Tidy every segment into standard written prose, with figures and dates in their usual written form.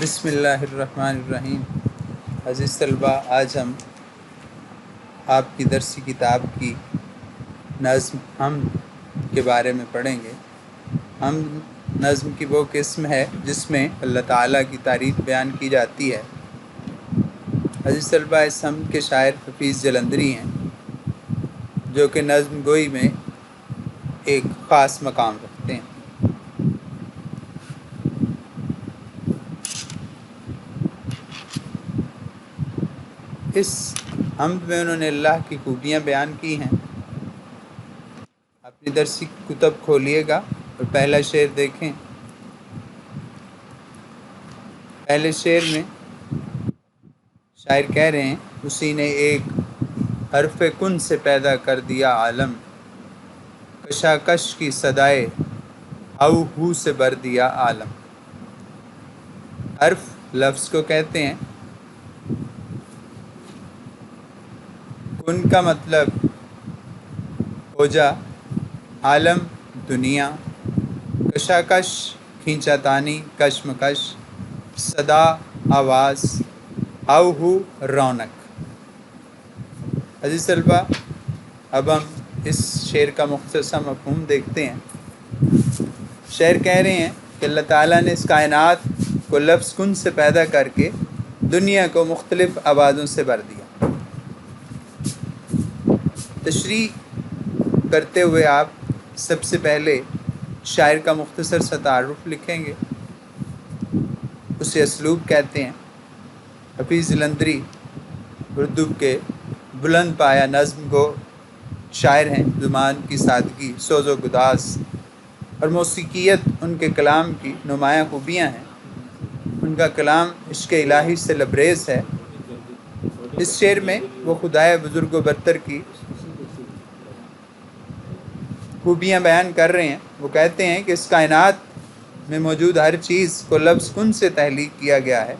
بسم اللہ الرحمن الرحیم۔ عزیز طلبہ، آج ہم آپ کی درسی کتاب کی نظم حمد کے بارے میں پڑھیں گے۔ حمد نظم کی وہ قسم ہے جس میں اللہ تعالیٰ کی تعریف بیان کی جاتی ہے۔ عزیز طلبہ، اس حمد کے شاعر حفیظ جلندری ہیں، جو کہ نظم گوئی میں ایک خاص مقام رکھتے ہیں۔ اس حمد میں انہوں نے اللہ کی خوبیاں بیان کی ہیں۔ اپنی درسی کتب کھولیے گا اور پہلا شعر دیکھیں۔ پہلے شعر میں شاعر کہہ رہے ہیں، اسی نے ایک حرف کن سے پیدا کر دیا عالم، کشاکش کی صدائے ہو ہو سے بھر دیا عالم۔ حرف لفظ کو کہتے ہیں، کن کا مطلب ہو جا، عالم دنیا، کشاکش کھینچا تانی کشمکش، صدا آواز، ہو ہو رونق۔ عزیز طلبہ، اب ہم اس شعر کا مختصر مفہوم دیکھتے ہیں۔ شاعر کہہ رہے ہیں کہ اللہ تعالیٰ نے اس کائنات کو لفظ کن سے پیدا کر کے دنیا کو مختلف آوازوں سے بھر دیا۔ تشریح کرتے ہوئے آپ سب سے پہلے شاعر کا مختصر سا تعارف لکھیں گے، اسے اسلوب کہتے ہیں۔ حفیظ جلندری اردو کے بلند پایہ نظم گو شاعر ہیں۔ زبان کی سادگی، سوز و گداز اور موسیقیت ان کے کلام کی نمایاں خوبیاں ہیں۔ ان کا کلام عشق الہی سے لبریز ہے۔ اس شعر میں وہ خدائے بزرگ و برتر کی خوبیاں بیان کر رہے ہیں۔ وہ کہتے ہیں کہ اس کائنات میں موجود ہر چیز کو لفظ کن سے تخلیق کیا گیا ہے۔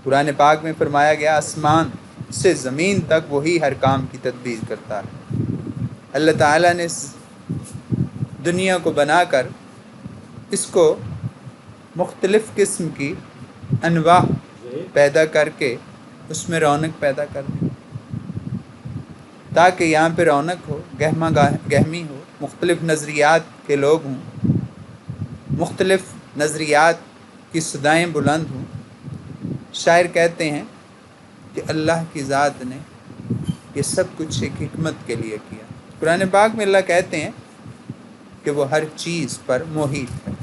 قرآن پاک میں فرمایا گیا، آسمان سے زمین تک وہی ہر کام کی تدبیر کرتا ہے۔ اللہ تعالیٰ نے اس دنیا کو بنا کر اس کو مختلف قسم کی انواع پیدا کر کے اس میں رونق پیدا کر دی، تاکہ یہاں پہ رونق ہو، گہما گہمی ہو، مختلف نظریات کے لوگ ہوں، مختلف نظریات کی صدائیں بلند ہوں۔ شاعر کہتے ہیں کہ اللہ کی ذات نے یہ سب کچھ ایک حکمت کے لیے کیا۔ قرآن پاک میں اللہ کہتے ہیں کہ وہ ہر چیز پر محیط ہے۔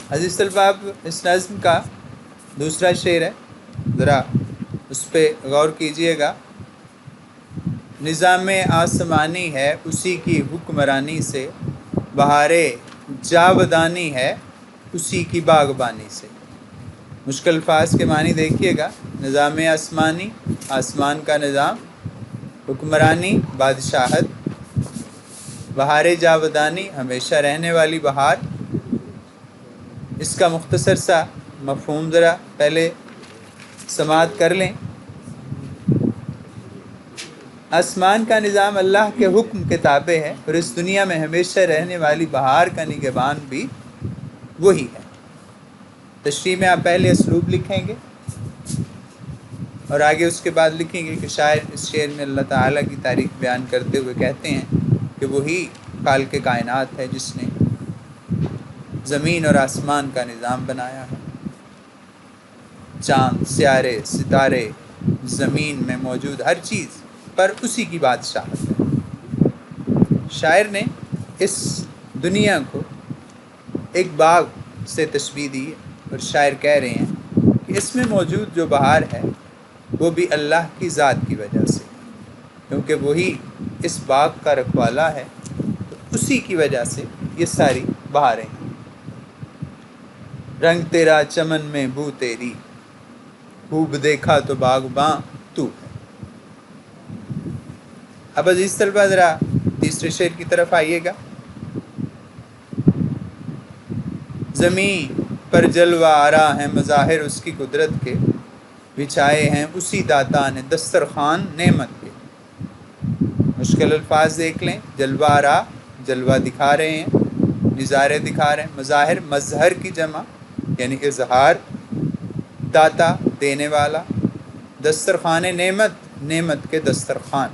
عزیز طلبہ، اب اس نظم کا دوسرا شعر ہے، ذرا اس پہ غور کیجئے گا۔ نظام آسمانی ہے اسی کی حکمرانی سے، بہارے جاودانی ہے اسی کی باغبانی سے۔ مشکل الفاظ کے معنی دیکھیے گا۔ نظام آسمانی، آسمان کا نظام، حکمرانی بادشاہت، بہار جاودانی ہمیشہ رہنے والی بہار۔ اس کا مختصر سا مفہوم ذرا پہلے سماعت کر لیں۔ آسمان کا نظام اللہ کے حکم کے تابع ہے، اور اس دنیا میں ہمیشہ رہنے والی بہار کا نگہبان بھی وہی ہے۔ تشریح میں آپ پہلے اسلوب لکھیں گے اور آگے اس کے بعد لکھیں گے کہ شاعر اس شعر میں اللہ تعالیٰ کی تعریف بیان کرتے ہوئے کہتے ہیں کہ وہی خالق کائنات ہے جس نے زمین اور آسمان کا نظام بنایا ہے۔ چاند، سیارے، ستارے، زمین میں موجود ہر چیز پر اسی کی بادشاہت ہے۔ شاعر نے اس دنیا کو ایک باغ سے تشبیہ دی، اور شاعر کہہ رہے ہیں کہ اس میں موجود جو بہار ہے وہ بھی اللہ کی ذات کی وجہ سے، کیونکہ وہی اس باغ کا رکھوالا ہے، تو اسی کی وجہ سے یہ ساری بہاریں ہیں۔ رنگ تیرا چمن میں بو تیری، خوب دیکھا تو باغباں تو ہے۔ اب عزیز طلبہ، ذرا تیسرے شعر کی طرف آئیے گا۔ زمین پر جلوہ آرا ہیں مظاہر اس کی قدرت کے، بچھائے ہیں اسی داتا نے دسترخوان نعمت کے۔ مشکل الفاظ دیکھ لیں۔ جلوہ آرا، جلوہ دکھا رہے ہیں، نظارے دکھا رہے ہیں۔ مظاہر مظہر کی جمع یعنی اظہار، داتا دینے والا، دسترخوان نعمت نعمت کے دسترخوان،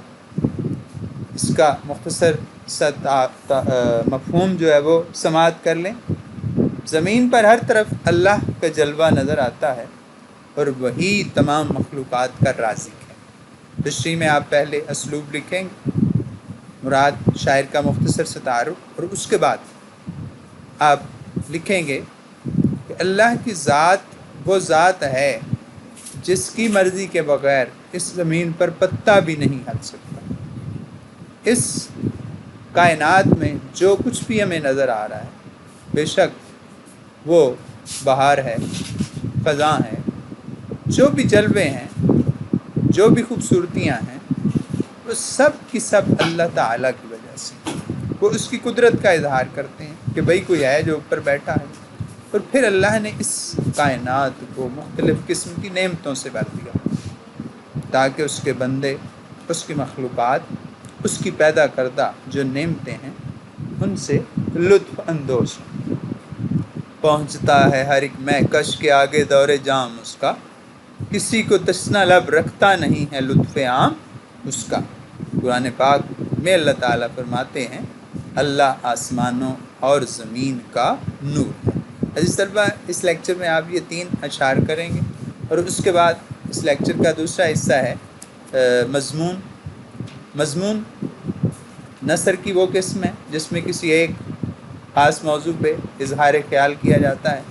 اس کا مختصر مفہوم جو ہے وہ سماعت کر لیں۔ زمین پر ہر طرف اللہ کا جلوہ نظر آتا ہے اور وہی تمام مخلوقات کا رازق ہے۔ تشریح میں آپ پہلے اسلوب لکھیں گے، مراد شاعر کا مختصر سا تعارف، اور اس کے بعد آپ لکھیں گے کہ اللہ کی ذات وہ ذات ہے جس کی مرضی کے بغیر اس زمین پر پتا بھی نہیں ہل سکتا۔ اس کائنات میں جو کچھ بھی ہمیں نظر آ رہا ہے، بے شک وہ بہار ہے، خزاں ہے، جو بھی جلوے ہیں، جو بھی خوبصورتیاں ہیں، وہ سب کی سب اللہ تعالیٰ کی وجہ سے، وہ اس کی قدرت کا اظہار کرتے ہیں کہ بھئی کوئی ہے جو اوپر بیٹھا ہے۔ اور پھر اللہ نے اس کائنات کو مختلف قسم کی نعمتوں سے بھر دیا تاکہ اس کے بندے، اس کی مخلوقات، اس کی پیدا کردہ جو نعمتیں ہیں ان سے لطف اندوز ہوں۔ پہنچتا ہے ہر ایک مہکش کے آگے دور جام اس کا، کسی کو تشنہ لب رکھتا نہیں ہے لطف عام اس کا۔ قرآن پاک میں اللہ تعالیٰ فرماتے ہیں اللہ آسمانوں اور زمین کا نور ہے۔ عزیز طلبہ، اس لیکچر میں آپ یہ 3 اشعار کریں گے، اور اس کے بعد اس لیکچر کا دوسرا حصہ ہے مضمون نثر کی وہ قسم ہے جس میں کسی ایک خاص موضوع پہ اظہار خیال کیا جاتا ہے۔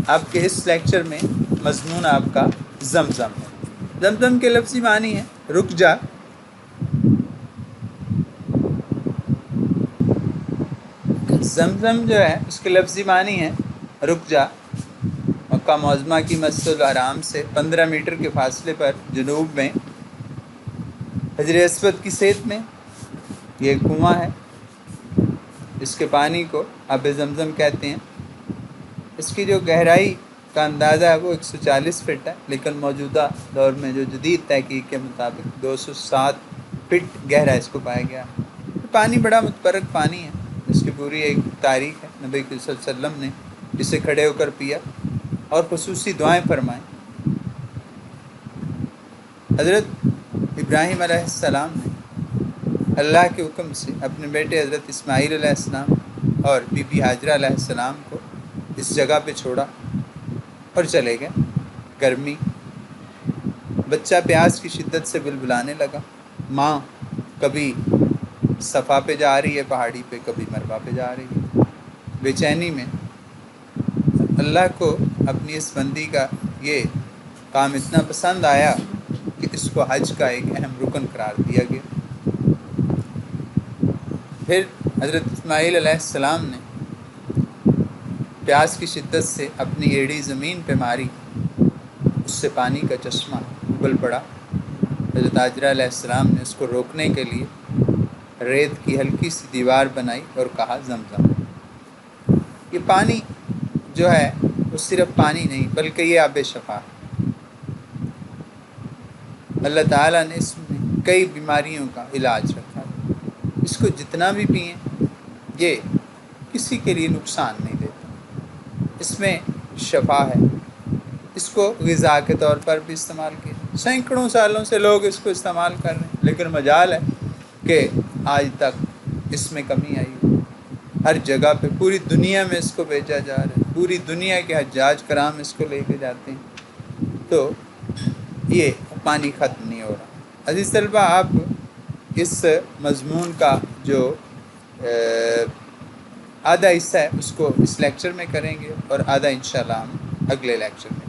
آپ کے اس لیکچر میں مضمون آپ کا زمزم ہے۔ زمزم کے لفظی معنی ہے رک جا۔ زمزم جو ہے اس کے لفظی معنی ہے رک جا۔ مکہ معظمہ کی مسجد الحرام سے 15 میٹر کے فاصلے پر جنوب میں حجر اسود کی سیٹ میں یہ کنواں ہے۔ اس کے پانی کو آب زمزم کہتے ہیں۔ اس کی جو گہرائی کا اندازہ ہے وہ 140 فٹ ہے، لیکن موجودہ دور میں جو جدید تحقیق کے مطابق 207 فٹ گہرا اس کو پایا گیا۔ پانی بڑا متبرک پانی ہے، اس کی پوری ایک تاریخ ہے۔ نبی صلی اللہ علیہ وسلم نے اسے کھڑے ہو کر پیا اور خصوصی دعائیں فرمائیں۔ حضرت ابراہیم علیہ السلام نے اللہ کے حکم سے اپنے بیٹے حضرت اسماعیل علیہ السلام اور بی بی ہاجرہ علیہ السلام کو اس جگہ پہ چھوڑا اور چلے گئے۔ گرمی، بچہ پیاس کی شدت سے بلبلانے لگا۔ ماں کبھی صفا پہ جا رہی ہے پہاڑی پہ، کبھی مروا پہ جا رہی ہے۔ بے چینی میں اللہ کو اپنی اس بندی کا یہ کام اتنا پسند آیا کہ اس کو حج کا ایک اہم رکن قرار دیا گیا۔ پھر حضرت اسماعیل علیہ السلام نے پیاس کی شدت سے اپنی ایڑی زمین پہ ماری، اس سے پانی کا چشمہ ابل پڑا۔ حضرت ہاجرہ علیہ السلام نے اس کو روکنے کے لیے ریت کی ہلکی سی دیوار بنائی اور کہا زمزم۔ یہ پانی جو ہے وہ صرف پانی نہیں بلکہ یہ آب شفا ہے۔ اللہ تعالیٰ نے اس میں کئی بیماریوں کا علاج رکھا ہے۔ اس کو جتنا بھی پئیں یہ کسی کے لیے نقصان نہیں دیتا، اس میں شفا ہے۔ اس کو غذا کے طور پر بھی استعمال کیا، سینکڑوں سالوں سے لوگ اس کو استعمال کر رہے ہیں، لیکن مجال ہے کہ آج تک اس میں کمی آئی ہے۔ ہر جگہ پہ پوری دنیا میں اس کو بیچا جا رہا ہے، پوری دنیا کے حجاج کرام اس کو لے کے جاتے ہیں، تو یہ پانی ختم نہیں ہو رہا۔ عزیز طلبہ، آپ اس مضمون کا جو آدھا حصہ ہے اس کو اس لیکچر میں کریں گے اور آدھا انشاءاللہ ہم اگلے لیکچر میں